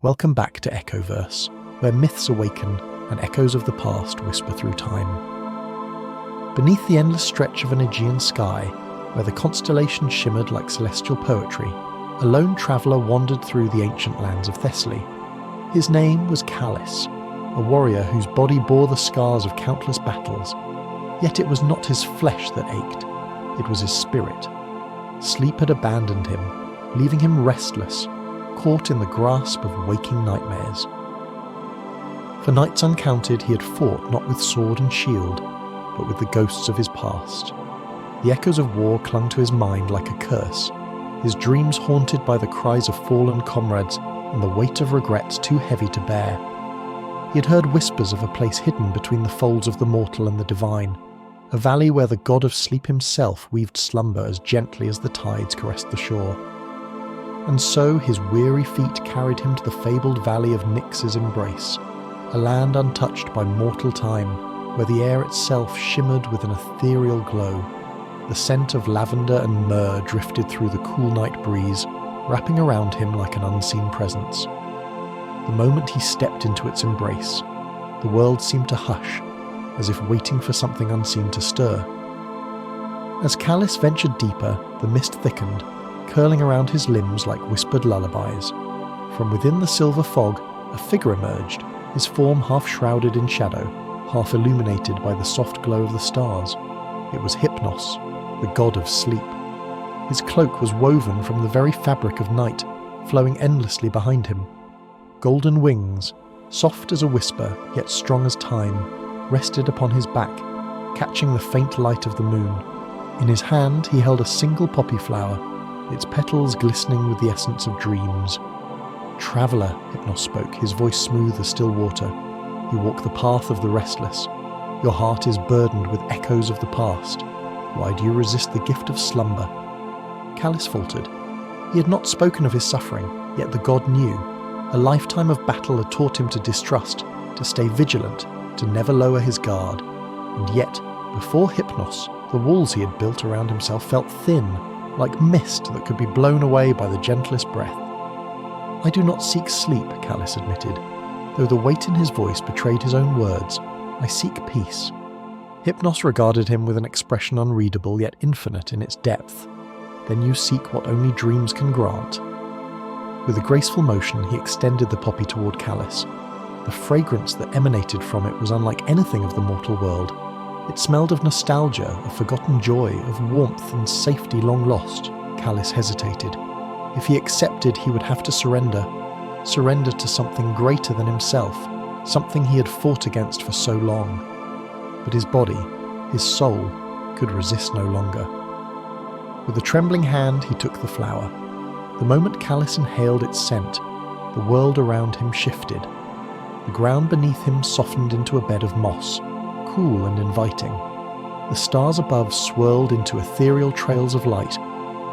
Welcome back to EchoVerse, where myths awaken and echoes of the past whisper through time. Beneath the endless stretch of an Aegean sky, where the constellations shimmered like celestial poetry, a lone traveller wandered through the ancient lands of Thessaly. His name was Callis, a warrior whose body bore the scars of countless battles, yet it was not his flesh that ached, it was his spirit. Sleep had abandoned him, leaving him restless, caught in the grasp of waking nightmares. For nights uncounted he had fought not with sword and shield, but with the ghosts of his past. The echoes of war clung to his mind like a curse, his dreams haunted by the cries of fallen comrades and the weight of regrets too heavy to bear. He had heard whispers of a place hidden between the folds of the mortal and the divine, a valley where the god of sleep himself weaved slumber as gently as the tides caressed the shore. And so his weary feet carried him to the fabled valley of Nyx's embrace, a land untouched by mortal time, where the air itself shimmered with an ethereal glow. The scent of lavender and myrrh drifted through the cool night breeze, wrapping around him like an unseen presence. The moment he stepped into its embrace, the world seemed to hush, as if waiting for something unseen to stir. As Callis ventured deeper, the mist thickened, curling around his limbs like whispered lullabies. From within the silver fog, a figure emerged, his form half shrouded in shadow, half illuminated by the soft glow of the stars. It was Hypnos, the god of sleep. His cloak was woven from the very fabric of night, flowing endlessly behind him. Golden wings, soft as a whisper, yet strong as time, rested upon his back, catching the faint light of the moon. In his hand he held a single poppy flower, its petals glistening with the essence of dreams. "Traveller," Hypnos spoke, his voice smooth as still water. "You walk the path of the restless. Your heart is burdened with echoes of the past. Why do you resist the gift of slumber?" Callis faltered. He had not spoken of his suffering, yet the god knew. A lifetime of battle had taught him to distrust, to stay vigilant, to never lower his guard. And yet, before Hypnos, the walls he had built around himself felt thin, like mist that could be blown away by the gentlest breath. "I do not seek sleep," Callis admitted, though the weight in his voice betrayed his own words. "I seek peace." Hypnos regarded him with an expression unreadable yet infinite in its depth. "Then you seek what only dreams can grant." With a graceful motion he extended the poppy toward Callis. The fragrance that emanated from it was unlike anything of the mortal world. It smelled of nostalgia, of forgotten joy, of warmth and safety long lost. Callis hesitated. If he accepted, he would have to surrender to something greater than himself, something he had fought against for so long. But his body, his soul, could resist no longer. With a trembling hand he took the flower. The moment Callis inhaled its scent, the world around him shifted. The ground beneath him softened into a bed of moss, cool and inviting. The stars above swirled into ethereal trails of light,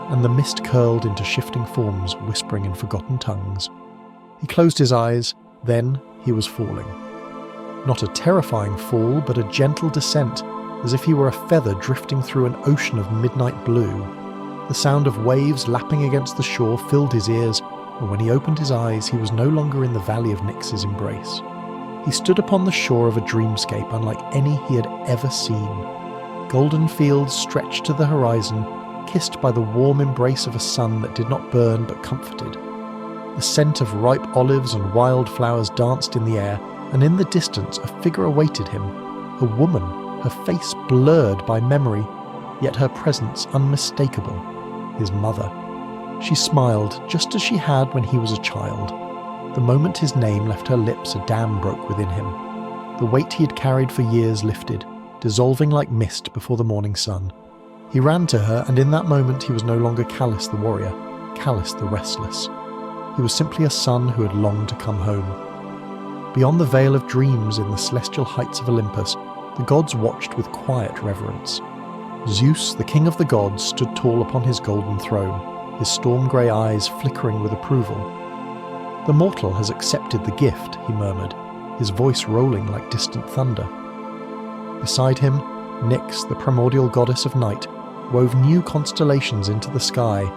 and the mist curled into shifting forms, whispering in forgotten tongues. He closed his eyes, then he was falling. Not a terrifying fall, but a gentle descent, as if he were a feather drifting through an ocean of midnight blue. The sound of waves lapping against the shore filled his ears, and when he opened his eyes he was no longer in the valley of Nyx's embrace. He stood upon the shore of a dreamscape unlike any he had ever seen. Golden fields stretched to the horizon, kissed by the warm embrace of a sun that did not burn but comforted. The scent of ripe olives and wild flowers danced in the air, and in the distance a figure awaited him, a woman, her face blurred by memory, yet her presence unmistakable, his mother. She smiled just as she had when he was a child. The moment his name left her lips, a dam broke within him. The weight he had carried for years lifted, dissolving like mist before the morning sun. He ran to her, and in that moment he was no longer Callis the warrior, Callis the restless. He was simply a son who had longed to come home. Beyond the veil of dreams in the celestial heights of Olympus, the gods watched with quiet reverence. Zeus, the king of the gods, stood tall upon his golden throne, his storm-grey eyes flickering with approval. "The mortal has accepted the gift," he murmured, his voice rolling like distant thunder. Beside him, Nyx, the primordial goddess of night, wove new constellations into the sky,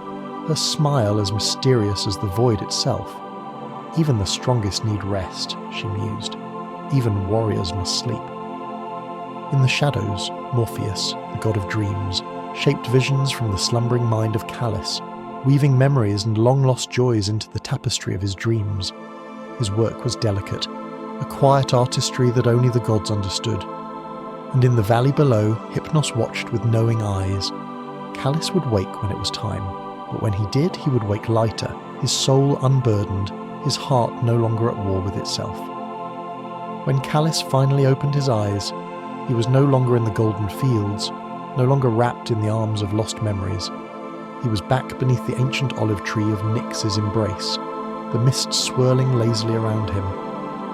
her smile as mysterious as the void itself. Even the strongest need rest, she mused. Even warriors must sleep. In the shadows, Morpheus, the god of dreams, shaped visions from the slumbering mind of Callis, weaving memories and long-lost joys into the tapestry of his dreams. His work was delicate, a quiet artistry that only the gods understood. And in the valley below, Hypnos watched with knowing eyes. Callis would wake when it was time, but when he did, he would wake lighter, his soul unburdened, his heart no longer at war with itself. When Callis finally opened his eyes, he was no longer in the golden fields, no longer wrapped in the arms of lost memories. He was back beneath the ancient olive tree of Nyx's embrace, the mist swirling lazily around him.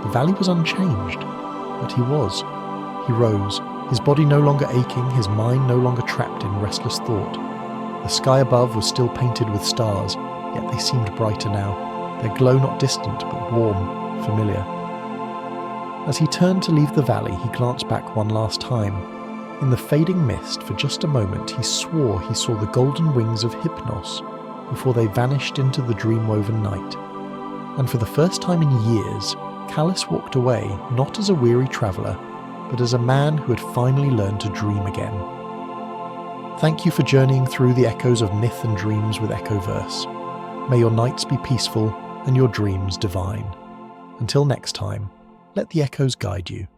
The valley was unchanged, but he was. He rose, his body no longer aching, his mind no longer trapped in restless thought. The sky above was still painted with stars, yet they seemed brighter now, their glow not distant but warm, familiar. As he turned to leave the valley, he glanced back one last time. In the fading mist, for just a moment, he swore he saw the golden wings of Hypnos before they vanished into the dream-woven night. And for the first time in years, Callis walked away not as a weary traveller, but as a man who had finally learned to dream again. Thank you for journeying through the echoes of myth and dreams with EchoVerse. May your nights be peaceful and your dreams divine. Until next time, let the echoes guide you.